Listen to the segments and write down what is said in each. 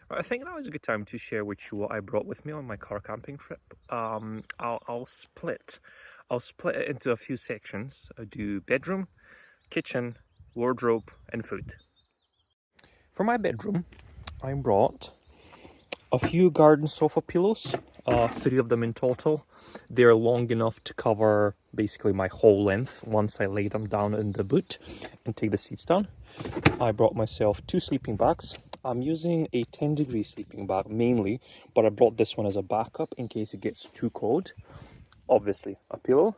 I think now is a good time to share with you what I brought with me on my car camping trip. I'll split it into a few sections. I do bedroom, kitchen, wardrobe, and food. For my bedroom, I brought a few garden sofa pillows, three of them in total. They're long enough to cover basically my whole length once I lay them down in the boot and take the seats down. I brought myself two sleeping bags. I'm using a 10-degree sleeping bag mainly, but I brought this one as a backup in case it gets too cold. Obviously, a pillow.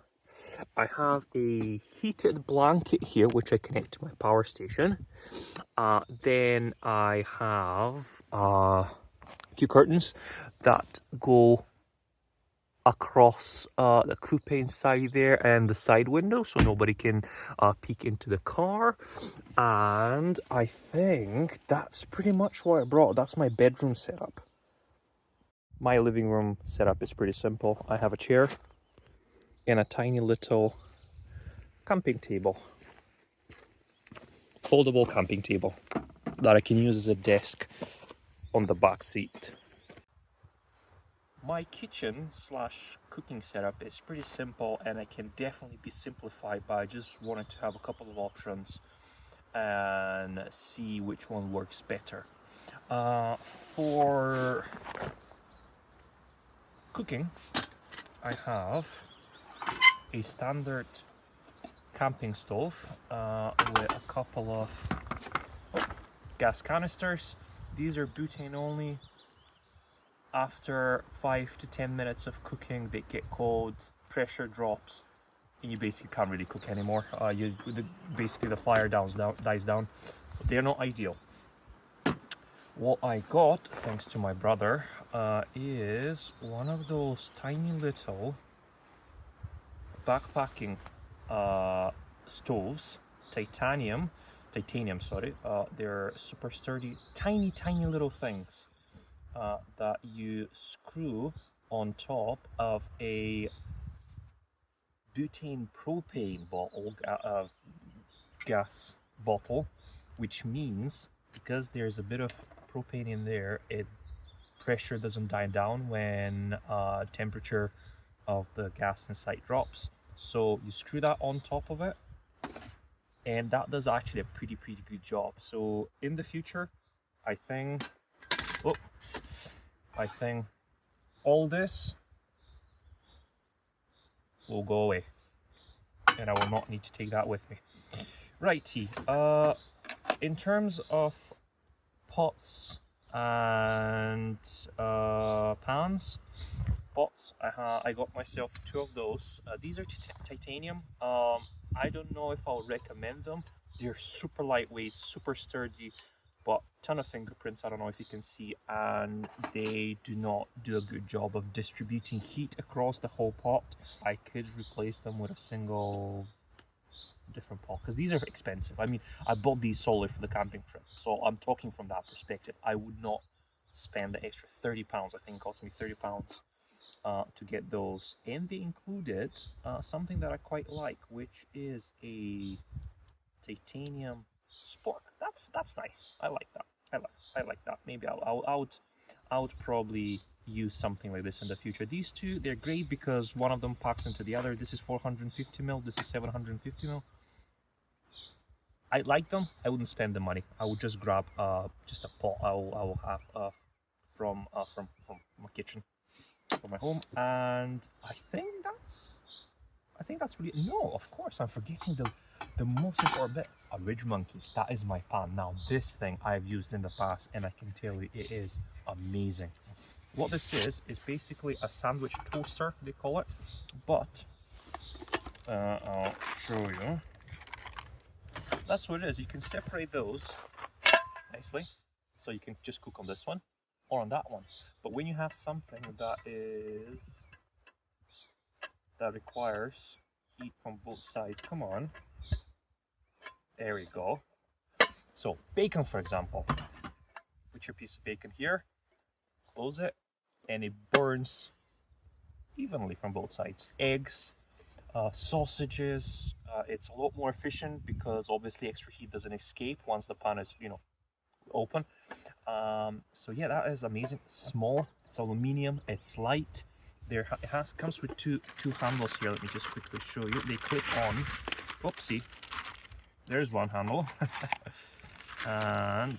I have a heated blanket here, which I connect to my power station. Then I have a few curtains that go across the coupe inside there and the side window so nobody can peek into the car. And I think that's pretty much what I brought. That's my bedroom setup. My living room setup is pretty simple. I have a chair and a tiny little camping table, foldable camping table that I can use as a desk on the back seat. My kitchen slash cooking setup is pretty simple and it can definitely be simplified, but I just wanted to have a couple of options and see which one works better. For cooking, I have a standard camping stove with a couple of gas canisters. These are butane only. After 5 to 10 minutes of cooking, they get cold, pressure drops, and you basically can't really cook anymore. Basically the fire dies down. But they're not ideal. What I got, thanks to my brother, is one of those tiny little backpacking stoves, titanium. They're super sturdy, tiny little things that you screw on top of a butane propane bottle, gas bottle, which means because there's a bit of propane in there, pressure doesn't die down when temperature of the gas inside drops. So you screw that on top of it, and that does actually a pretty good job. So in the future, I think all this will go away, and I will not need to take that with me. Righty. In terms of pots and pans, I got myself two of those. These are titanium. I don't know if I'll recommend them. They're super lightweight, super sturdy, but ton of fingerprints. I don't know if you can see, and they do not do a good job of distributing heat across the whole pot. I could replace them with a single different pot because these are expensive. I mean, I bought these solely for the camping trip, so I'm talking from that perspective. I would not spend the extra £30. I think it cost me £30 to get those, and they included something that I quite like, which is a titanium spork. That's nice. I like that. I like that. Maybe I would probably use something like this in the future. These two, they're great because one of them packs into the other. This is 450ml. This is 750ml. I like them. I wouldn't spend the money. I would just grab just a pot. I will have from my kitchen, from my home, and I think that's really, no, of course I'm forgetting the most important bit. A Ridge Monkey. That is my pan. Now this thing I've used in the past, and I can tell you it is amazing. What this is basically a sandwich toaster, they call it, but I'll show you. That's what it is. You can separate those nicely, so you can just cook on this one or on that one. But when you have something that requires heat from both sides, come on, there we go. So bacon, for example, put your piece of bacon here, close it, and it burns evenly from both sides. Eggs, sausages, it's a lot more efficient because obviously extra heat doesn't escape once the pan is open. So yeah, that is amazing. Small, it's aluminium, it's light. It comes with two handles here. Let me just quickly show you. They clip on. Oopsie, there's one handle. And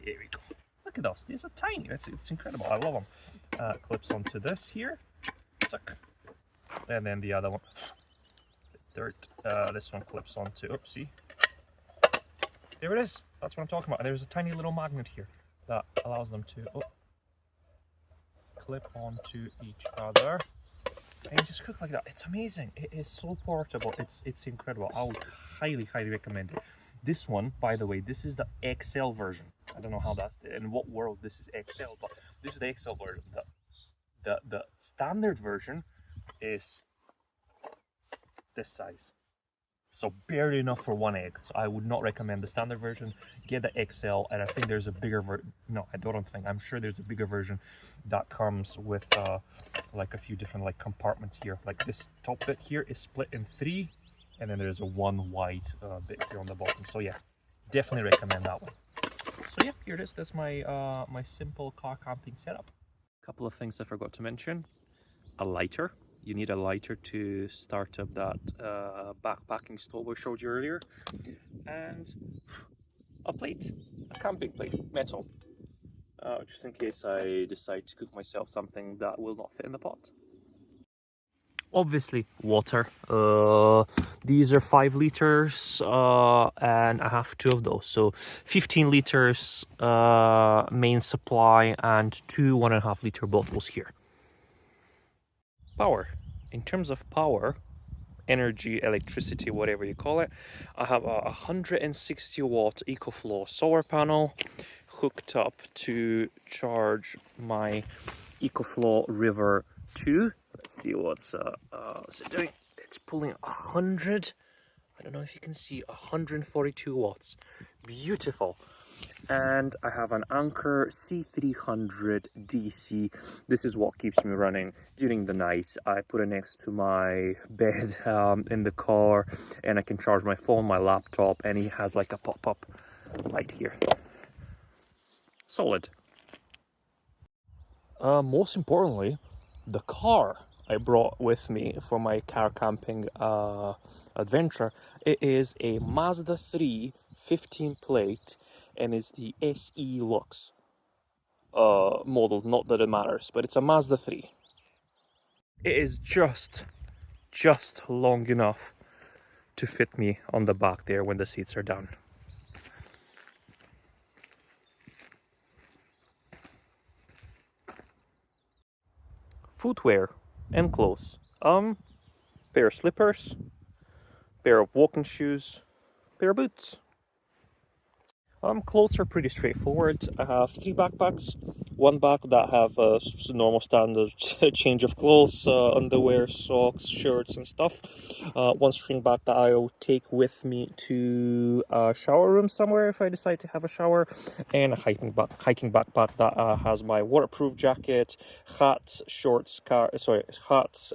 here we go. Look at those. These are tiny. It's incredible. I love them. Clips onto this here. And then the other one. This one clips onto. Oopsie. There it is. That's what I'm talking about. There's a tiny little magnet here that allows them to clip onto each other. And you just cook like that. It's amazing. It is so portable. It's incredible. I would highly recommend it. This one, by the way, this is the XL version. I don't know how that's in what world this is XL, but this is the XL version. The standard version is this size, so barely enough for one egg. So I would not recommend the standard version. Get the XL, and I think there's a bigger version. No, I don't think. I'm sure there's a bigger version that comes with like a few different like compartments here. Like this top bit here is split in 3, and then there's a one wide bit here on the bottom. So yeah, definitely recommend that one. So yeah, here it is. That's my my simple car camping setup. Couple of things I forgot to mention. A lighter. You need a lighter to start up that backpacking stove I showed you earlier. And a plate, a camping plate, metal. Just in case I decide to cook myself something that will not fit in the pot. Obviously, water. These are 5 liters, and I have 2 of those. So 15 liters main supply and 2 1.5 liter bottles here. Power. In terms of power, energy, electricity, whatever you call it, I have a 160 watt EcoFlow solar panel hooked up to charge my EcoFlow River 2. Let's see what's it doing. It's pulling 100. I don't know if you can see 142 watts. Beautiful. And I have an Anker C300 DC. This is what keeps me running during the night. I put it next to my bed in the car, and I can charge my phone, my laptop, and it has like a pop-up light here. Solid. Most importantly, the car I brought with me for my car camping adventure. It is a Mazda 3 15 plate, and it's the SE Lux model. Not that it matters, but it's a Mazda 3. It is just long enough to fit me on the back there when the seats are down. Footwear and clothes. Pair of slippers, pair of walking shoes, pair of boots. Clothes are pretty straightforward. I have 3 backpacks. One bag that have a normal standard change of clothes, underwear, socks, shirts and stuff. One string bag that I'll take with me to a shower room somewhere if I decide to have a shower. And a hiking backpack that has my waterproof jacket, hat, shorts, hat,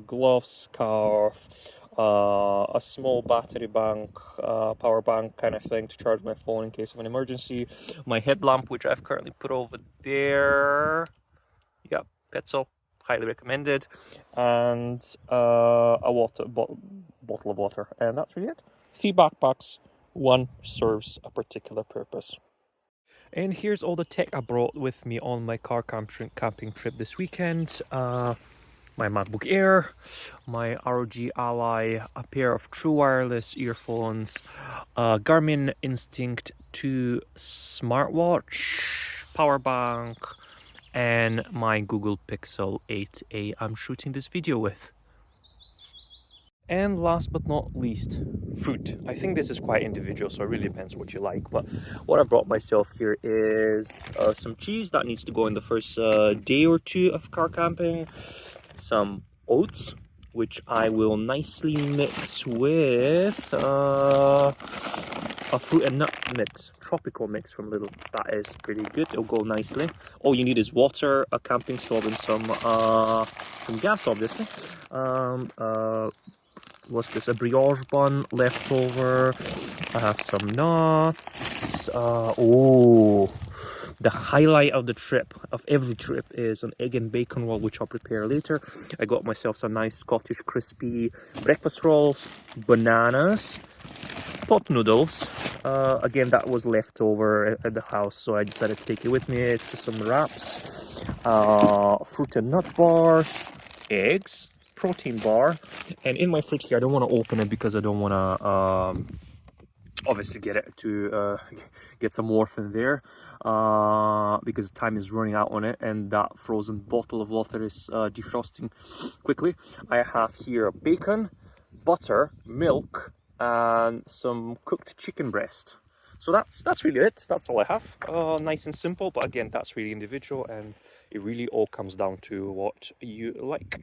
gloves, scarf, a small battery bank, power bank kind of thing to charge my phone in case of an emergency, my headlamp, which I've currently put over there, yeah, Petzl, highly recommended, and a bottle of water, and that's really it. 3 backpacks, one serves a particular purpose. And here's all the tech I brought with me on my car camping trip this weekend. My MacBook Air, my ROG Ally, a pair of true wireless earphones, Garmin Instinct 2 smartwatch, power bank, and my Google Pixel 8a I'm shooting this video with. And last but not least, food. I think this is quite individual, so it really depends what you like. But what I brought myself here is some cheese that needs to go in the first day or 2 of car camping. Some oats, which I will nicely mix with a fruit and nut mix, tropical mix from Lidl. That is pretty good. It'll go nicely. All you need is water, a camping stove, and some gas, obviously. what's this? A brioche bun left over. I have some nuts. Oh, the highlight of the trip, of every trip, is an egg and bacon roll, which I'll prepare later. I got myself some nice Scottish crispy breakfast rolls, bananas, pot noodles. Again, that was left over at the house, so I decided to take it with me. It's just some wraps, fruit and nut bars, eggs, protein bar, and in my fridge here, I don't want to open it because I don't want to obviously get some more in there because time is running out on it, and that frozen bottle of water is defrosting quickly. I have here bacon, butter, milk, and some cooked chicken breast. So that's really it. That's all I have. Nice and simple, but again, that's really individual, and it really all comes down to what you like.